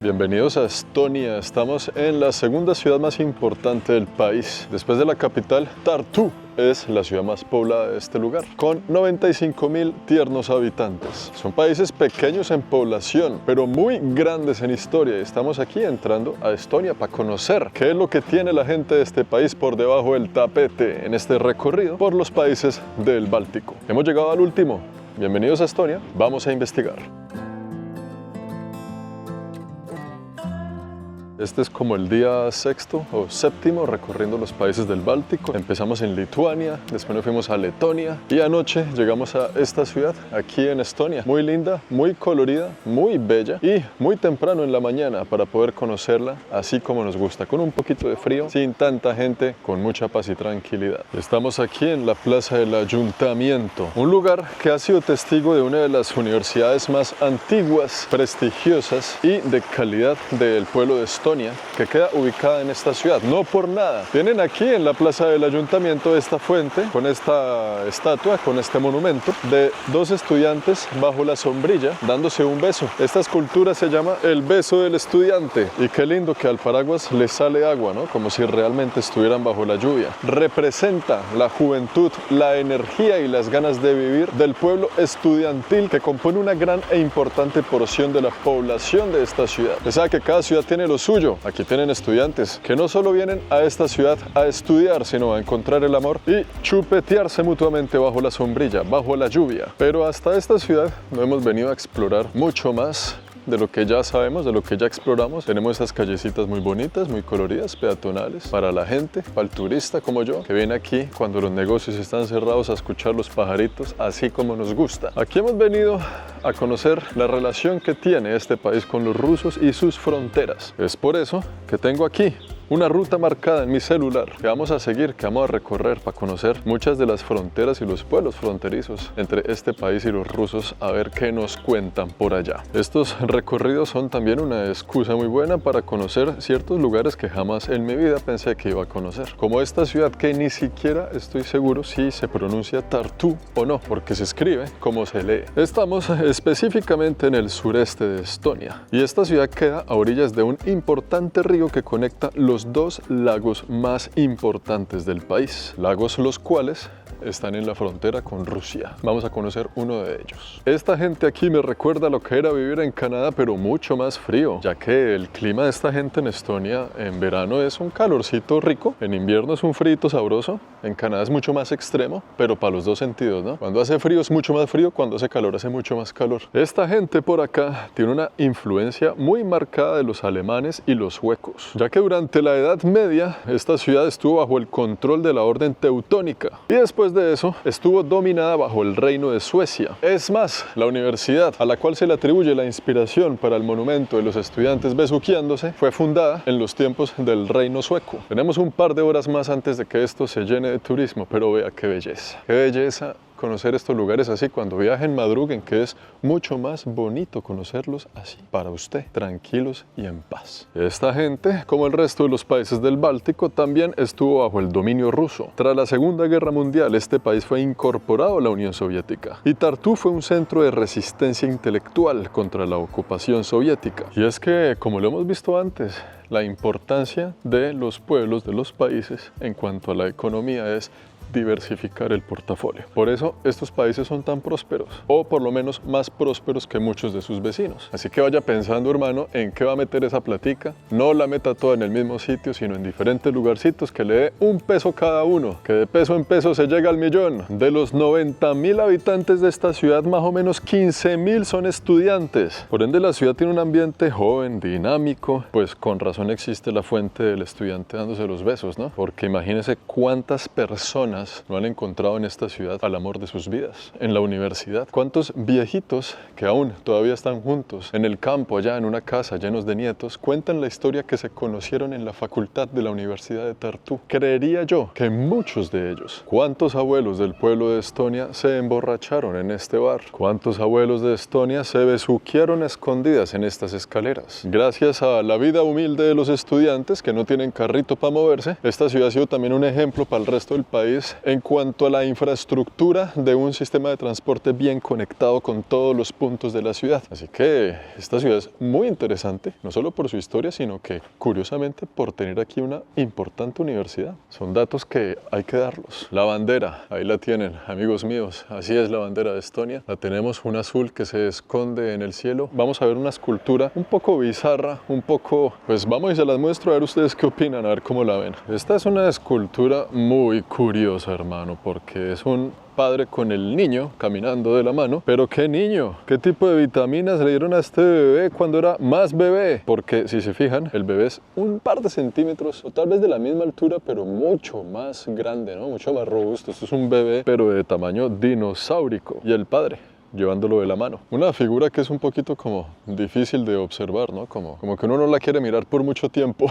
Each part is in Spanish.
Bienvenidos a Estonia. Estamos en la segunda ciudad más importante del país. Después de la capital, Tartu es la ciudad más poblada de este lugar, con 95.000 tiernos habitantes. Son países pequeños en población, pero muy grandes en historia. Y estamos aquí entrando a Estonia para conocer qué es lo que tiene la gente de este país por debajo del tapete en este recorrido por los países del Báltico. Hemos llegado al último. Bienvenidos a Estonia. Vamos a investigar. Este es como el día sexto o séptimo recorriendo los países del Báltico. Empezamos en Lituania, después nos fuimos a Letonia y anoche llegamos a esta ciudad aquí en Estonia. Muy linda, muy colorida, muy bella y muy temprano en la mañana para poder conocerla así como nos gusta, con un poquito de frío, sin tanta gente, con mucha paz y tranquilidad. Estamos aquí en la Plaza del Ayuntamiento, un lugar que ha sido testigo de una de las universidades más antiguas, prestigiosas y de calidad del pueblo de Estonia, que queda ubicada en esta ciudad. No por nada tienen aquí en la Plaza del Ayuntamiento esta fuente con esta estatua, con este monumento de dos estudiantes bajo la sombrilla dándose un beso. Esta escultura se llama El beso del estudiante y qué lindo que al paraguas le sale agua, ¿no? Como si realmente estuvieran bajo la lluvia. Representa la juventud, la energía y las ganas de vivir del pueblo estudiantil que compone una gran e importante porción de la población de esta ciudad. Se sabe que cada ciudad tiene lo suyo. Aquí tienen estudiantes que no solo vienen a esta ciudad a estudiar, sino a encontrar el amor y chupetearse mutuamente bajo la sombrilla, bajo la lluvia. Pero hasta esta ciudad no hemos venido a explorar mucho más de lo que ya sabemos, de lo que ya exploramos. Tenemos estas callecitas muy bonitas, muy coloridas, peatonales, para la gente, para el turista como yo, que viene aquí cuando los negocios están cerrados a escuchar los pajaritos, así como nos gusta. Aquí hemos venido a conocer la relación que tiene este país con los rusos y sus fronteras. Es por eso que tengo aquí una ruta marcada en mi celular que vamos a seguir, que vamos a recorrer para conocer muchas de las fronteras y los pueblos fronterizos entre este país y los rusos, a ver qué nos cuentan por allá. Estos recorridos son también una excusa muy buena para conocer ciertos lugares que jamás en mi vida pensé que iba a conocer, como esta ciudad que ni siquiera estoy seguro si se pronuncia Tartu o no, porque se escribe como se lee. Estamos específicamente en el sureste de Estonia y esta ciudad queda a orillas de un importante río que conecta los dos lagos más importantes del país, lagos los cuales están en la frontera con Rusia. Vamos a conocer uno de ellos. Esta gente aquí me recuerda lo que era vivir en Canadá, pero mucho más frío, ya que el clima de esta gente en Estonia en verano es un calorcito rico, en invierno es un frío sabroso, en Canadá es mucho más extremo, pero para los dos sentidos, ¿no? Cuando hace frío es mucho más frío, cuando hace calor hace mucho más calor. Esta gente por acá tiene una influencia muy marcada de los alemanes y los suecos, ya que durante la Edad Media esta ciudad estuvo bajo el control de la Orden Teutónica y después de eso estuvo dominada bajo el reino de Suecia. Es más, la universidad a la cual se le atribuye la inspiración para el monumento de los estudiantes besuqueándose fue fundada en los tiempos del reino sueco. Tenemos un par de horas más antes de que esto se llene de turismo, pero vea qué belleza conocer estos lugares así. Cuando viajen, madruguen, que es mucho más bonito conocerlos así, para usted, tranquilos y en paz. Esta gente, como el resto de los países del Báltico, también estuvo bajo el dominio ruso. Tras la Segunda Guerra Mundial, este país fue incorporado a la Unión Soviética y Tartu fue un centro de resistencia intelectual contra la ocupación soviética. Y es que, como lo hemos visto antes, la importancia de los pueblos, de los países, en cuanto a la economía es diversificar el portafolio. Por eso estos países son tan prósperos, o por lo menos más prósperos que muchos de sus vecinos. Así que vaya pensando, hermano, en qué va a meter esa platica. No la meta toda en el mismo sitio, sino en diferentes lugarcitos, que le dé un peso cada uno, que de peso en peso se llega al millón. De los 90.000 habitantes de esta ciudad, más o menos 15.000 son estudiantes. Por ende, la ciudad tiene un ambiente joven, dinámico, pues con razón existe la fuente del estudiante dándose los besos, ¿no? Porque imagínense cuántas personas no han encontrado en esta ciudad al amor de sus vidas, en la universidad. Cuántos viejitos que aún todavía están juntos, en el campo, allá en una casa, llenos de nietos, cuentan la historia que se conocieron en la facultad de la Universidad de Tartu. Creería yo que muchos de ellos. ¿Cuántos abuelos del pueblo de Estonia se emborracharon en este bar? ¿Cuántos abuelos de Estonia se besuquearon a escondidas en estas escaleras? Gracias a la vida humilde de los estudiantes que no tienen carrito para moverse, esta ciudad ha sido también un ejemplo para el resto del país líderes en cuanto a la infraestructura de un sistema de transporte bien conectado con todos los puntos de la ciudad. Así que esta ciudad es muy interesante, no solo por su historia, sino que curiosamente por tener aquí una importante universidad. Son datos que hay que darlos. La bandera, ahí la tienen, amigos míos, así es la bandera de Estonia. La tenemos, un azul que se esconde en el cielo. Vamos a ver una escultura un poco bizarra, un poco, pues vamos y se las muestro a ver ustedes qué opinan, a ver cómo la ven. Esta es una escultura muy curiosa, hermano, porque es un padre con el niño caminando de la mano. Pero ¿qué niño? ¿Qué tipo de vitaminas le dieron a este bebé cuando era más bebé? Porque si se fijan, el bebé es un par de centímetros o tal vez de la misma altura, pero mucho más grande, ¿no? Mucho más robusto. Esto es un bebé, pero de tamaño dinosaurico. Y el padre llevándolo de la mano. Una figura que es un poquito como difícil de observar, ¿no? Como que uno no la quiere mirar por mucho tiempo.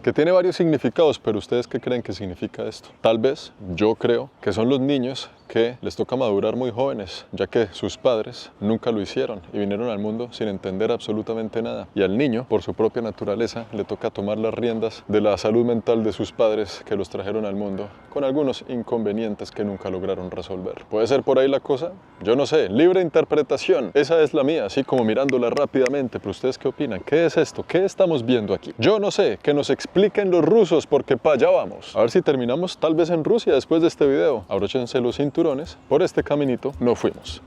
Que tiene varios significados, pero ¿ustedes qué creen que significa esto? Tal vez, yo creo, que son los niños que les toca madurar muy jóvenes, ya que sus padres nunca lo hicieron y vinieron al mundo sin entender absolutamente nada. Y al niño, por su propia naturaleza, le toca tomar las riendas de la salud mental de sus padres que los trajeron al mundo, con algunos inconvenientes que nunca lograron resolver. ¿Puede ser por ahí la cosa? Yo no sé, libre interpretación. Esa es la mía, así como mirándola rápidamente. Pero ¿ustedes qué opinan? ¿Qué es esto? ¿Qué estamos viendo aquí? Yo no sé, que nos expliquen los rusos, porque para allá vamos. A ver si terminamos tal vez en Rusia después de este video. Abróchense los cinturones. Por este caminito no fuimos.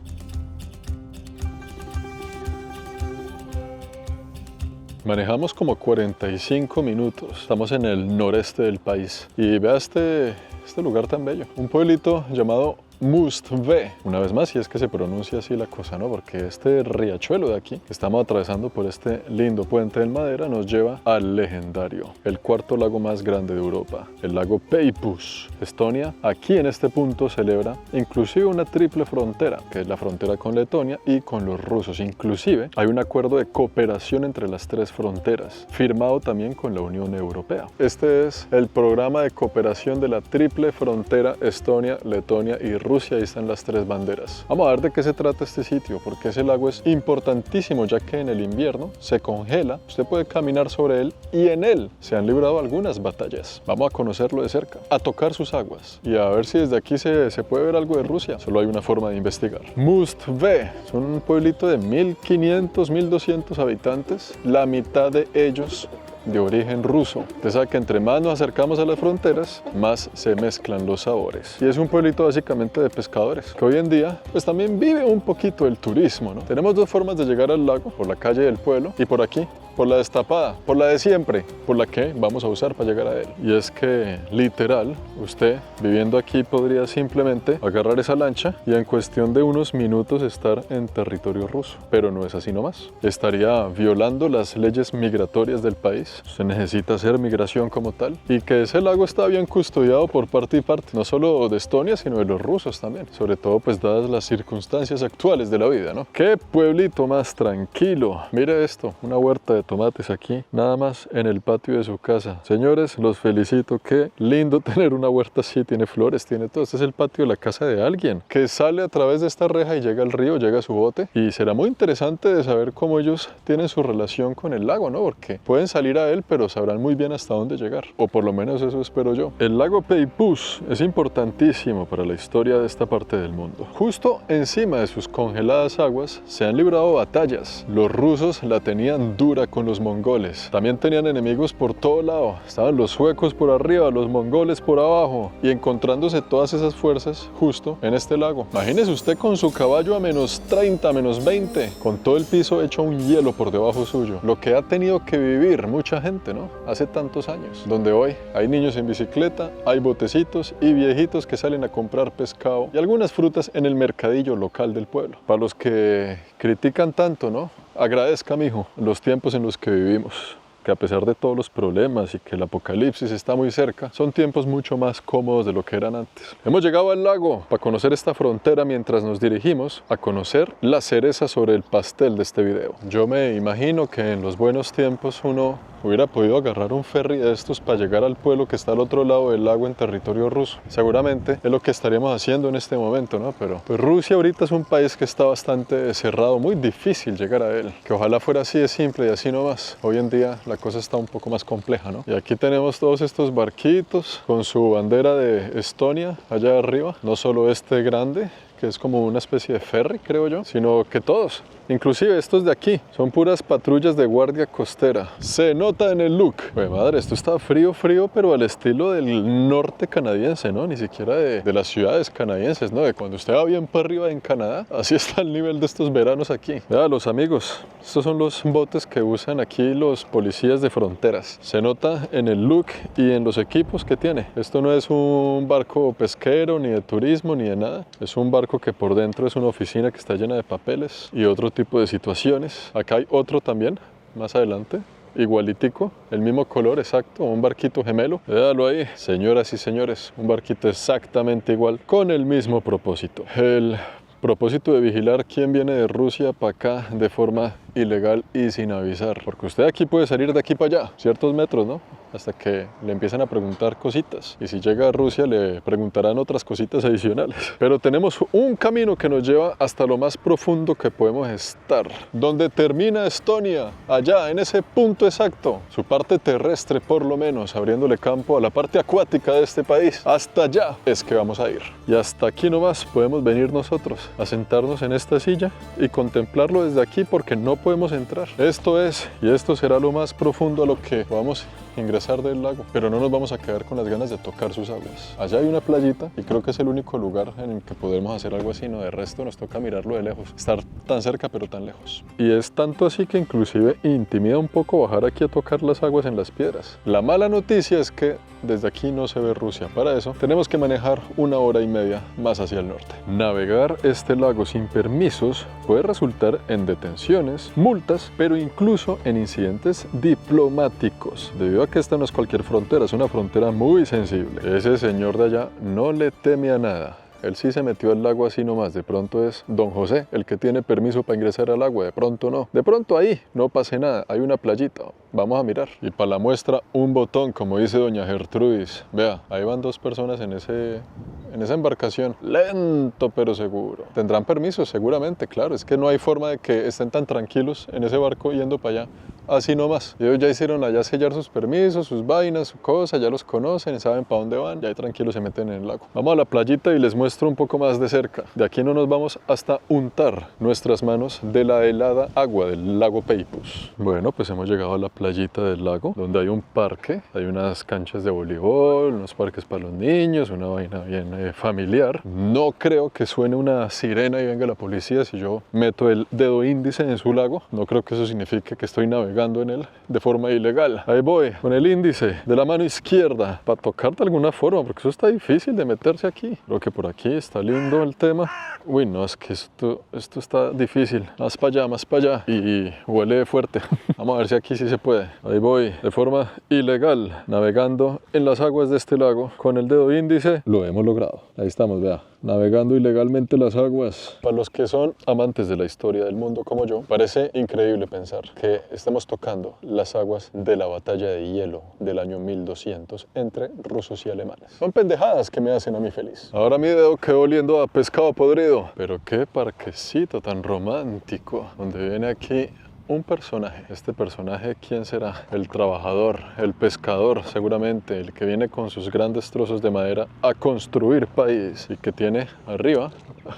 Manejamos como 45 minutos. Estamos en el noreste del país. Y vea este lugar tan bello. Un pueblito llamado Moskva. Una vez más, si es que se pronuncia así la cosa, ¿no? Porque este riachuelo de aquí, que estamos atravesando por este lindo puente de madera, nos lleva al legendario, el cuarto lago más grande de Europa, el lago Peipus. Estonia, aquí en este punto, celebra inclusive una triple frontera, que es la frontera con Letonia y con los rusos. Inclusive, hay un acuerdo de cooperación entre las tres fronteras, firmado también con la Unión Europea. Este es el programa de cooperación de la triple frontera Estonia, Letonia y Rusia. Ahí están las tres banderas. Vamos a ver de qué se trata este sitio, porque ese lago es importantísimo, ya que en el invierno se congela, usted puede caminar sobre él y en él se han librado algunas batallas. Vamos a conocerlo de cerca, a tocar sus aguas y a ver si desde aquí se puede ver algo de Rusia. Solo hay una forma de investigar. Moskva es un pueblito de 1500, 1200 habitantes, la mitad de ellos de origen ruso. Usted sabe que entre más nos acercamos a las fronteras, más se mezclan los sabores. Y es un pueblito básicamente de pescadores, que hoy en día pues también vive un poquito el turismo, ¿no? Tenemos dos formas de llegar al lago, por la calle del pueblo y por aquí, por la destapada, por la de siempre, por la que vamos a usar para llegar a él. Y es que, literal, usted viviendo aquí podría simplemente agarrar esa lancha y en cuestión de unos minutos estar en territorio ruso. Pero no es así nomás. Estaría violando las leyes migratorias del país. Usted necesita hacer migración como tal. Y que ese lago está bien custodiado por parte y parte, no solo de Estonia, sino de los rusos también. Sobre todo, pues, dadas las circunstancias actuales de la vida, ¿no? ¡Qué pueblito más tranquilo! Mire esto, una huerta de tomates aquí, nada más en el patio de su casa. Señores, los felicito, qué lindo tener una huerta así, tiene flores, tiene todo. Este es el patio de la casa de alguien que sale a través de esta reja y llega al río, llega a su bote. Y será muy interesante de saber cómo ellos tienen su relación con el lago, ¿no? Porque pueden salir a él, pero sabrán muy bien hasta dónde llegar, o por lo menos eso espero yo. El lago Peipus es importantísimo para la historia de esta parte del mundo. Justo encima de sus congeladas aguas se han librado batallas. Los rusos la tenían dura con los mongoles. También tenían enemigos por todo lado. Estaban los suecos por arriba, los mongoles por abajo, y encontrándose todas esas fuerzas justo en este lago. Imagínese usted con su caballo a menos 30, menos 20, con todo el piso hecho un hielo por debajo suyo. Lo que ha tenido que vivir mucha gente, ¿no? Hace tantos años. Donde hoy hay niños en bicicleta, hay botecitos y viejitos que salen a comprar pescado y algunas frutas en el mercadillo local del pueblo. Para los que critican tanto, ¿no? Agradezca, mijo, los tiempos en los que vivimos, que a pesar de todos los problemas y que el apocalipsis está muy cerca, son tiempos mucho más cómodos de lo que eran antes. Hemos llegado al lago para conocer esta frontera mientras nos dirigimos a conocer la cereza sobre el pastel de este video. Yo me imagino que en los buenos tiempos uno hubiera podido agarrar un ferry de estos para llegar al pueblo que está al otro lado del lago en territorio ruso. Seguramente es lo que estaríamos haciendo en este momento, ¿no? Pero pues Rusia ahorita es un país que está bastante cerrado, muy difícil llegar a él. Que ojalá fuera así de simple y así nomás. Hoy en día la cosa está un poco más compleja, ¿no? Y aquí tenemos todos estos barquitos con su bandera de Estonia allá arriba. No solo este grande, que es como una especie de ferry, creo yo, sino que todos, inclusive estos de aquí, son puras patrullas de guardia costera. Se nota en el look. Pues madre, esto está frío, frío, pero al estilo del norte canadiense, ¿no? Ni siquiera de las ciudades canadienses, ¿no? De cuando usted va bien para arriba en Canadá, así está el nivel de estos veranos aquí. Vea, los amigos, estos son los botes que usan aquí los policías de fronteras. Se nota en el look y en los equipos que tiene. Esto no es un barco pesquero, ni de turismo, ni de nada. Es un barco que por dentro es una oficina que está llena de papeles y otro tipo de situaciones. Acá hay otro también, más adelante, igualitico, el mismo color exacto, un barquito gemelo. Véalo ahí, señoras y señores, un barquito exactamente igual, con el mismo propósito. El propósito de vigilar quién viene de Rusia para acá de forma ilegal y sin avisar. Porque usted aquí puede salir de aquí para allá, ciertos metros, ¿no? Hasta que le empiezan a preguntar cositas. Y si llega a Rusia le preguntarán otras cositas adicionales. Pero tenemos un camino que nos lleva hasta lo más profundo que podemos estar. Donde termina Estonia, allá, en ese punto exacto. Su parte terrestre, por lo menos, abriéndole campo a la parte acuática de este país. Hasta allá es que vamos a ir. Y hasta aquí nomás podemos venir nosotros a sentarnos en esta silla y contemplarlo desde aquí porque no podemos entrar. Esto es, y esto será lo más profundo a lo que vamos a ingresar del lago, pero no nos vamos a quedar con las ganas de tocar sus aguas. Allá hay una playita y creo que es el único lugar en el que podemos hacer algo así, ¿no? De resto nos toca mirarlo de lejos, estar tan cerca pero tan lejos. Y es tanto así que inclusive intimida un poco bajar aquí a tocar las aguas en las piedras. La mala noticia es que desde aquí no se ve Rusia. Para eso tenemos que manejar 1 hora y media más hacia el norte. Navegar este lago sin permisos puede resultar en detenciones, multas, pero incluso en incidentes diplomáticos, debido a que esta no es cualquier frontera, es una frontera muy sensible. Ese señor de allá no le teme a nada. Él sí se metió al lago así nomás. De pronto es don José el que tiene permiso para ingresar al agua. De pronto no. De pronto ahí no pase nada. Hay una playita. Vamos a mirar. Y para la muestra un botón, como dice doña Gertrudis. Vea, ahí van 2 personas en esa embarcación. Lento pero seguro. Tendrán permiso seguramente, claro. Es que no hay forma de que estén tan tranquilos en ese barco yendo para allá. Así nomás. Ellos ya hicieron allá sellar sus permisos, sus vainas, su cosa, ya los conocen, saben para dónde van, ya ahí tranquilos se meten en el lago. Vamos a la playita y les muestro un poco más de cerca. De aquí no nos vamos hasta untar nuestras manos de la helada agua del lago Peipus. Bueno, pues hemos llegado a la playita del lago, donde hay un parque, hay unas canchas de voleibol, unos parques para los niños, una vaina bien familiar. No creo que suene una sirena y venga la policía si yo meto el dedo índice en su lago. No creo que eso signifique que estoy navegando en él de forma ilegal. Ahí voy, con el índice de la mano izquierda, para tocar de alguna forma, porque eso está difícil de meterse aquí. Creo que por aquí está lindo el tema. Uy, no, es que esto está difícil. Más para allá, y huele fuerte. Vamos a ver si aquí sí se puede. Ahí voy, de forma ilegal, navegando en las aguas de este lago. Con el dedo índice, lo hemos logrado. Ahí estamos, vea. Navegando ilegalmente las aguas. Para los que son amantes de la historia del mundo como yo, parece increíble pensar que estamos tocando las aguas de la batalla de hielo del año 1200 entre rusos y alemanes. Son pendejadas que me hacen a mí feliz. Ahora mi dedo quedó oliendo a pescado podrido. Pero qué parquecito tan romántico, donde viene aquí un personaje. Este personaje, ¿quién será? El trabajador, el pescador, seguramente, el que viene con sus grandes trozos de madera a construir país y que tiene arriba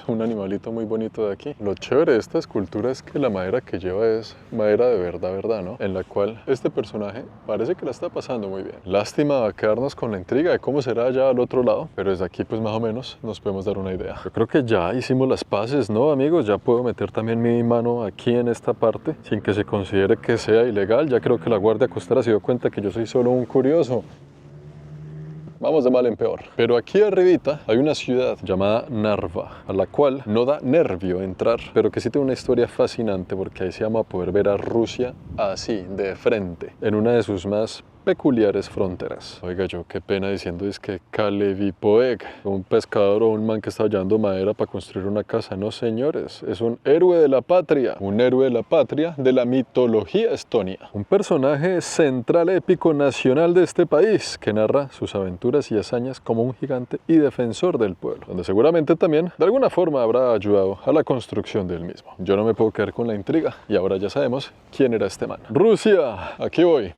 un animalito muy bonito de aquí. Lo chévere de esta escultura es que la madera que lleva es madera de verdad, ¿no? En la cual este personaje parece que la está pasando muy bien. Lástima quedarnos con la intriga de cómo será allá al otro lado, pero desde aquí pues más o menos nos podemos dar una idea. Yo creo que ya hicimos las paces, ¿no, amigos? Ya puedo meter también mi mano aquí en esta parte sin que se considere que sea ilegal. Ya creo que la Guardia Costera se dio cuenta que yo soy solo un curioso. Vamos de mal en peor. Pero aquí arribita hay una ciudad llamada Narva, a la cual no da nervio entrar, pero que sí tiene una historia fascinante porque ahí se llama poder ver a Rusia así, de frente, en una de sus más peculiares fronteras. Oiga, yo qué pena diciendo es que Kalevipoeg, un pescador o un man que está hallando madera para construir una casa. No, señores, es un héroe de la patria, un héroe de la patria de la mitología estonia. Un personaje central épico nacional de este país que narra sus aventuras y hazañas como un gigante y defensor del pueblo, donde seguramente también de alguna forma habrá ayudado a la construcción del mismo. Yo no me puedo quedar con la intriga y ahora ya sabemos quién era este man. Rusia, aquí voy.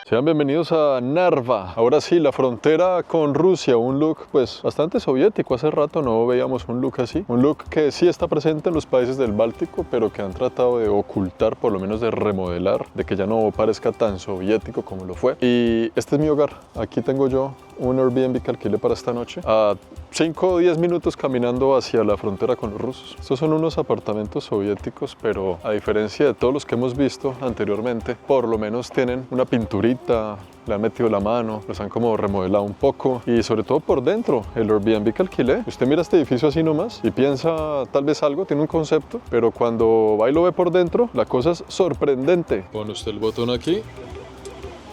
Sean bienvenidos a Narva. Ahora sí, la frontera con Rusia, un look pues bastante soviético. Hace rato no veíamos un look así. Un look que sí está presente en los países del Báltico, pero que han tratado de ocultar, por lo menos de remodelar, de que ya no parezca tan soviético como lo fue. Y este es mi hogar. Aquí tengo yo un Airbnb que alquilé para esta noche, a 5 o 10 minutos caminando hacia la frontera con los rusos. Estos son unos apartamentos soviéticos, pero a diferencia de todos los que hemos visto anteriormente, por lo menos tienen una pinturita, le han metido la mano, los han como remodelado un poco y sobre todo por dentro, el Airbnb que alquilé. Usted mira este edificio así nomás y piensa tal vez algo, tiene un concepto, pero cuando va y lo ve por dentro, la cosa es sorprendente. Pone usted el botón aquí.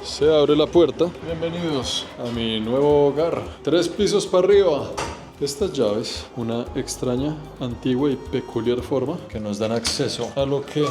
Se abre la puerta. Bienvenidos a mi nuevo hogar. 3 pisos para arriba. Estas llaves, una extraña, antigua y peculiar forma que nos dan acceso a lo que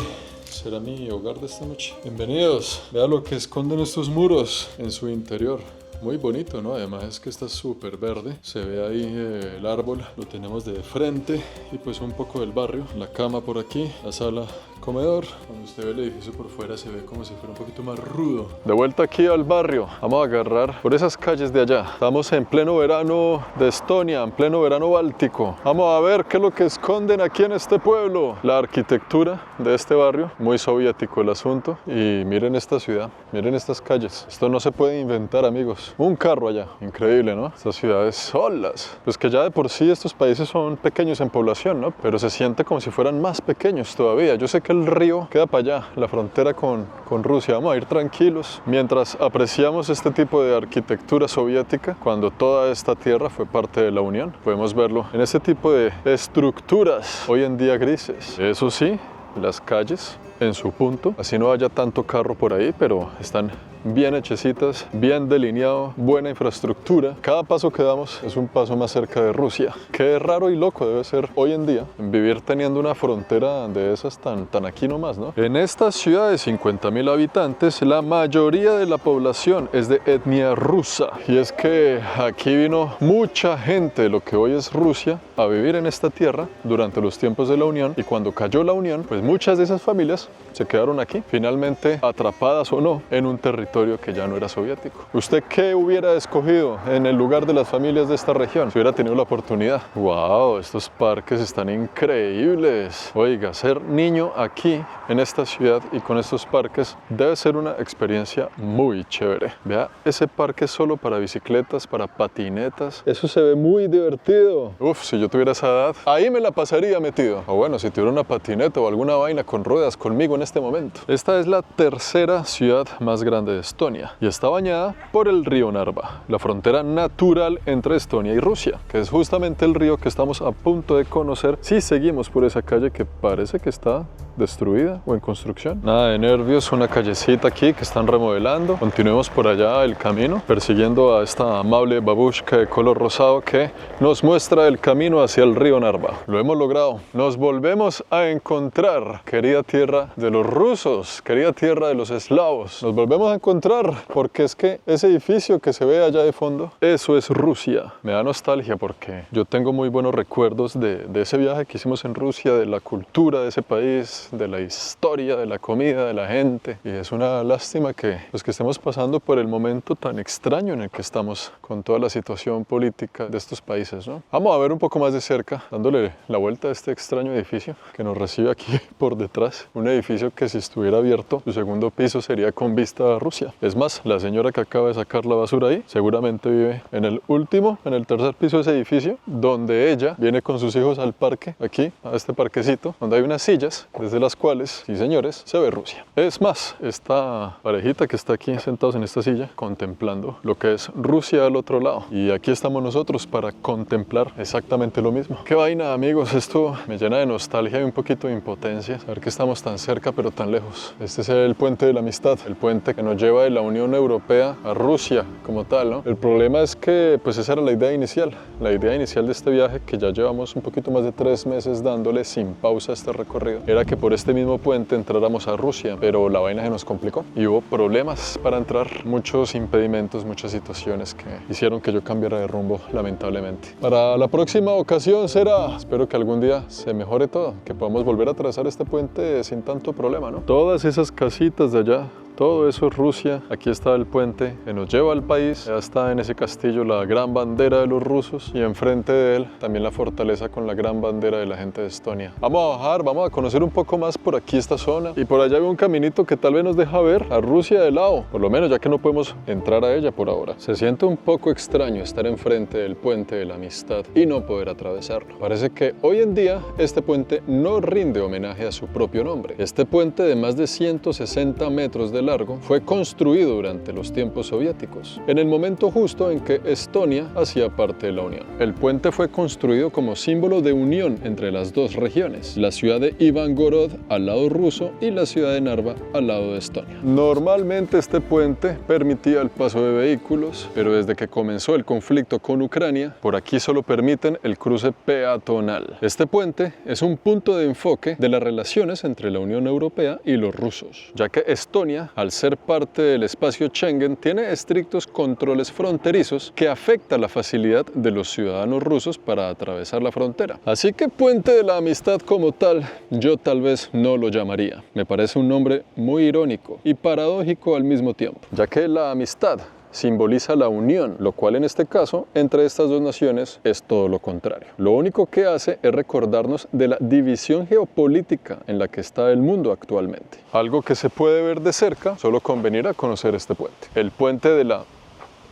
será mi hogar de esta noche. Bienvenidos. Vea lo que esconden estos muros en su interior. Muy bonito, ¿no? Además es que está súper verde. Se ve ahí el árbol, lo tenemos de frente y pues un poco del barrio. La cama por aquí, la sala, comedor. Cuando usted ve el edificio por fuera se ve como si fuera un poquito más rudo. De vuelta aquí al barrio. Vamos a agarrar por esas calles de allá. Estamos en pleno verano de Estonia, en pleno verano báltico. Vamos a ver qué es lo que esconden aquí en este pueblo. La arquitectura de este barrio, muy soviético el asunto. Y miren esta ciudad, miren estas calles. Esto no se puede inventar, amigos. Un carro allá, increíble, ¿no? Estas ciudades solas. Pues que ya de por sí estos países son pequeños en población, ¿no? Pero se siente como si fueran más pequeños todavía. Yo sé que el río queda para allá, la frontera con Rusia. Vamos a ir tranquilos mientras apreciamos este tipo de arquitectura soviética cuando toda esta tierra fue parte de la Unión. Podemos verlo en este tipo de estructuras hoy en día grises. Eso sí, las calles en su punto, así no haya tanto carro por ahí, pero están bien hechecitas, bien delineado, buena infraestructura. Cada paso que damos es un paso más cerca de Rusia. Qué raro y loco debe ser hoy en día vivir teniendo una frontera de esas tan aquí nomás, ¿no? En esta ciudad de 50.000 habitantes, la mayoría de la población es de etnia rusa. Y es que aquí vino mucha gente de lo que hoy es Rusia a vivir en esta tierra durante los tiempos de la Unión. Y cuando cayó la Unión, pues muchas de esas familias se quedaron aquí, finalmente atrapadas o no, en un territorio que ya no era soviético. ¿Usted qué hubiera escogido en el lugar de las familias de esta región si hubiera tenido la oportunidad? ¡Wow! Estos parques están increíbles. Oiga, ser niño aquí, en esta ciudad y con estos parques, debe ser una experiencia muy chévere. Vea, ese parque es solo para bicicletas, para patinetas. Eso se ve muy divertido. Uf, si yo tuviera esa edad, ahí me la pasaría metido. O bueno, si tuviera una patineta o alguna vaina con ruedas conmigo en este momento. Esta es la tercera ciudad más grande de Estonia y está bañada por el río Narva, la frontera natural entre Estonia y Rusia, que es justamente el río que estamos a punto de conocer si seguimos por esa calle que parece que está destruida o en construcción. Nada de nervios, una callecita aquí que están remodelando. Continuemos por allá el camino, persiguiendo a esta amable babushka de color rosado que nos muestra el camino hacia el río Narva. Lo hemos logrado. Nos volvemos a encontrar, querida tierra de los rusos, querida tierra de los eslavos. Nos volvemos a encontrar porque es que ese edificio que se ve allá de fondo, eso es Rusia. Me da nostalgia porque yo tengo muy buenos recuerdos de ese viaje que hicimos en Rusia, de la cultura de ese país, de la historia, de la comida, de la gente. Y es una lástima que los que estemos pasando por el momento tan extraño en el que estamos con toda la situación política de estos países, ¿no? Vamos a ver un poco más de cerca, dándole la vuelta a este extraño edificio que nos recibe aquí por detrás. Un edificio que si estuviera abierto, su segundo piso sería con vista a Rusia. Es más, la señora que acaba de sacar la basura ahí, seguramente vive en el último, en el tercer piso de ese edificio, donde ella viene con sus hijos al parque, aquí, a este parquecito, donde hay unas sillas. Desde de las cuales, sí señores, se ve Rusia. Es más, esta parejita que está aquí sentados en esta silla contemplando lo que es Rusia al otro lado. Y aquí estamos nosotros para contemplar exactamente lo mismo. Qué vaina, amigos, esto me llena de nostalgia y un poquito de impotencia. Saber que estamos tan cerca pero tan lejos. Este es el puente de la amistad, el puente que nos lleva de la Unión Europea a Rusia como tal, ¿no? El problema es que pues esa era la idea inicial de este viaje, que ya llevamos un poquito más de 3 meses dándole sin pausa a este recorrido, era que por este mismo puente entráramos a Rusia, pero la vaina se nos complicó y hubo problemas para entrar, muchos impedimentos, muchas situaciones que hicieron que yo cambiara de rumbo, lamentablemente. Para la próxima ocasión será, espero que algún día se mejore todo, que podamos volver a atravesar este puente sin tanto problema, ¿no? Todas esas casitas de allá, todo eso es Rusia. Aquí está el puente que nos lleva al país. Ya está en ese castillo la gran bandera de los rusos y enfrente de él también la fortaleza con la gran bandera de la gente de Estonia. Vamos a bajar, vamos a conocer un poco más por aquí esta zona y por allá hay un caminito que tal vez nos deja ver a Rusia de lado, por lo menos ya que no podemos entrar a ella por ahora. Se siente un poco extraño estar enfrente del puente de la amistad y no poder atravesarlo. Parece que hoy en día este puente no rinde homenaje a su propio nombre. Este puente de más de 160 metros de largo fue construido durante los tiempos soviéticos, en el momento justo en que Estonia hacía parte de la Unión. El puente fue construido como símbolo de unión entre las dos regiones, la ciudad de Ivangorod al lado ruso y la ciudad de Narva al lado de Estonia. Normalmente este puente permitía el paso de vehículos, pero desde que comenzó el conflicto con Ucrania, por aquí solo permiten el cruce peatonal. Este puente es un punto de enfoque de las relaciones entre la Unión Europea y los rusos, ya que Estonia, al ser parte del espacio Schengen, tiene estrictos controles fronterizos que afectan la facilidad de los ciudadanos rusos para atravesar la frontera. Así que puente de la amistad como tal, yo tal vez no lo llamaría. Me parece un nombre muy irónico y paradójico al mismo tiempo, ya que la amistad simboliza la unión, lo cual en este caso entre estas dos naciones es todo lo contrario. Lo único que hace es recordarnos de la división geopolítica en la que está el mundo actualmente. Algo que se puede ver de cerca solo con venir a conocer este puente. El puente de la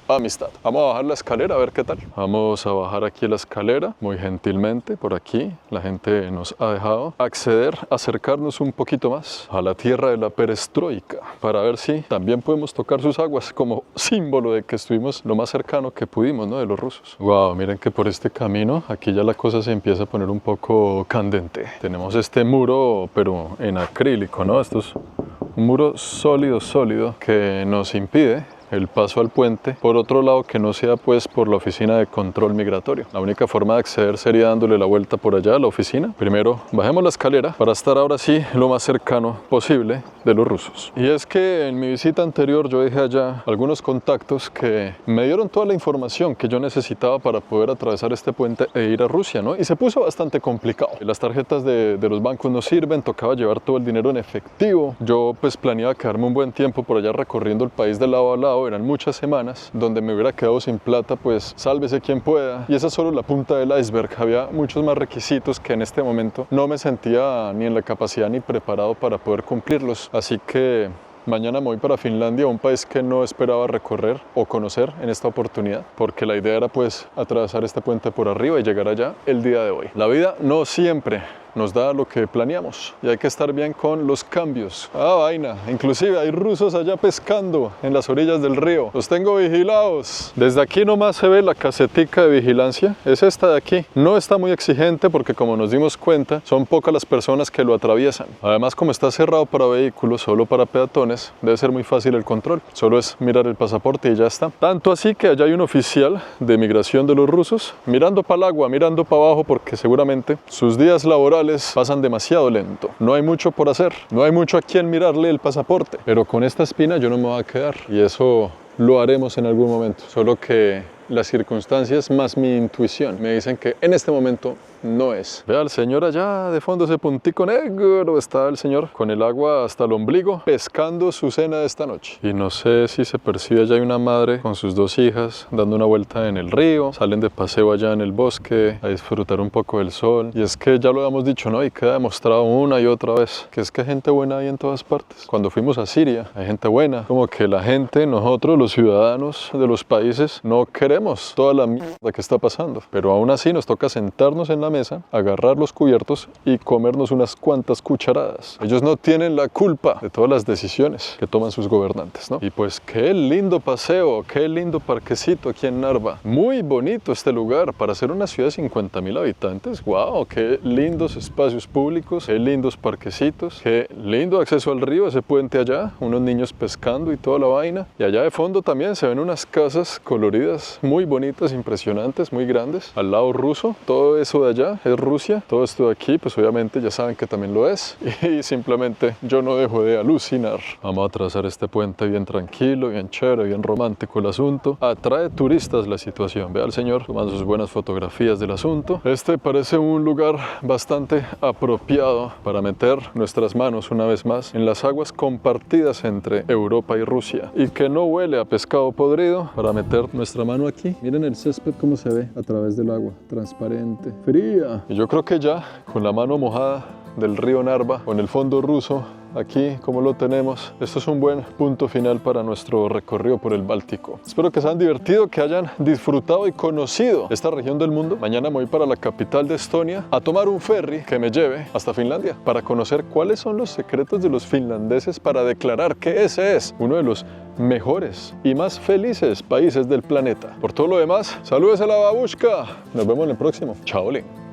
amistad. Vamos a bajar la escalera a ver qué tal. Vamos a bajar aquí la escalera, muy gentilmente por aquí. La gente nos ha dejado acceder, acercarnos un poquito más a la tierra de la perestroika para ver si también podemos tocar sus aguas como símbolo de que estuvimos lo más cercano que pudimos, ¿no?, de los rusos. Wow, miren que por este camino aquí ya la cosa se empieza a poner un poco candente. Tenemos este muro, pero en acrílico, ¿no? Esto es un muro sólido que nos impide el paso al puente, por otro lado que no sea pues por la oficina de control migratorio. La única forma de acceder sería dándole la vuelta por allá a la oficina. Primero bajemos la escalera para estar ahora sí lo más cercano posible de los rusos. Y es que en mi visita anterior yo dejé allá algunos contactos que me dieron toda la información que yo necesitaba para poder atravesar este puente e ir a Rusia, ¿no? Y se puso bastante complicado. Las tarjetas de los bancos no sirven, tocaba llevar todo el dinero en efectivo. Yo pues planeaba quedarme un buen tiempo por allá recorriendo el país de lado a lado. Eran muchas semanas donde me hubiera quedado sin plata, pues sálvese quien pueda. Y esa es solo la punta del iceberg. Había muchos más requisitos que en este momento no me sentía ni en la capacidad ni preparado para poder cumplirlos. Así que mañana me voy para Finlandia, un país que no esperaba recorrer o conocer en esta oportunidad, porque la idea era pues atravesar este puente por arriba y llegar allá el día de hoy. La vida no siempre nos da lo que planeamos y hay que estar bien con los cambios. Vaina, inclusive hay rusos allá pescando en las orillas del río. Los tengo vigilados. Desde aquí nomás se ve la casetica de vigilancia. Es esta de aquí. No está muy exigente porque, como nos dimos cuenta, son pocas las personas que lo atraviesan. Además, como está cerrado para vehículos, solo para peatones, debe ser muy fácil el control. Solo es mirar el pasaporte y ya está. Tanto así que allá hay un oficial de migración de los rusos mirando para el agua, mirando para abajo, porque seguramente sus días laborales pasan demasiado lento. No hay mucho por hacer, no hay mucho a quien mirarle el pasaporte, pero con esta espina yo no me voy a quedar y eso lo haremos en algún momento. Solo que las circunstancias más mi intuición me dicen que en este momento no es. Vea al señor allá de fondo, ese puntico negro, está el señor con el agua hasta el ombligo pescando su cena de esta noche. Y no sé si se percibe, allá hay una madre con sus 2 hijas dando una vuelta en el río, salen de paseo allá en el bosque a disfrutar un poco del sol. Y es que ya lo habíamos dicho, ¿no? Y queda demostrado una y otra vez que es que hay gente buena ahí en todas partes. Cuando fuimos a Siria hay gente buena, como que la gente, nosotros los ciudadanos de los países no queremos toda la mierda que está pasando, pero aún así nos toca sentarnos en la mesa mesa, agarrar los cubiertos y comernos unas cuantas cucharadas. Ellos no tienen la culpa de todas las decisiones que toman sus gobernantes, ¿no? Y pues qué lindo paseo, qué lindo parquecito aquí en Narva. Muy bonito este lugar para ser una ciudad de 50.000 habitantes. ¡Wow! Qué lindos espacios públicos, qué lindos parquecitos, qué lindo acceso al río, ese puente allá, unos niños pescando y toda la vaina. Y allá de fondo también se ven unas casas coloridas muy bonitas, impresionantes, muy grandes. Al lado ruso, todo eso de allá es Rusia. Todo esto de aquí, pues obviamente ya saben que también lo es. Y simplemente yo no dejo de alucinar. Vamos a trazar este puente bien tranquilo, bien chévere, bien romántico el asunto. Atrae turistas la situación. Ve al señor tomando sus buenas fotografías del asunto. Este parece un lugar bastante apropiado para meter nuestras manos una vez más en las aguas compartidas entre Europa y Rusia. Y que no huele a pescado podrido, para meter nuestra mano aquí. Miren el césped cómo se ve a través del agua. Transparente, fría. Y yo creo que ya con la mano mojada del río Narva, con el fondo ruso, aquí como lo tenemos, esto es un buen punto final para nuestro recorrido por el Báltico. Espero que se hayan divertido, que hayan disfrutado y conocido esta región del mundo. Mañana me voy para la capital de Estonia a tomar un ferry que me lleve hasta Finlandia para conocer cuáles son los secretos de los finlandeses para declarar que ese es uno de los mejores y más felices países del planeta. Por todo lo demás, saludos a la babushka. Nos vemos en el próximo. Chao, Lin.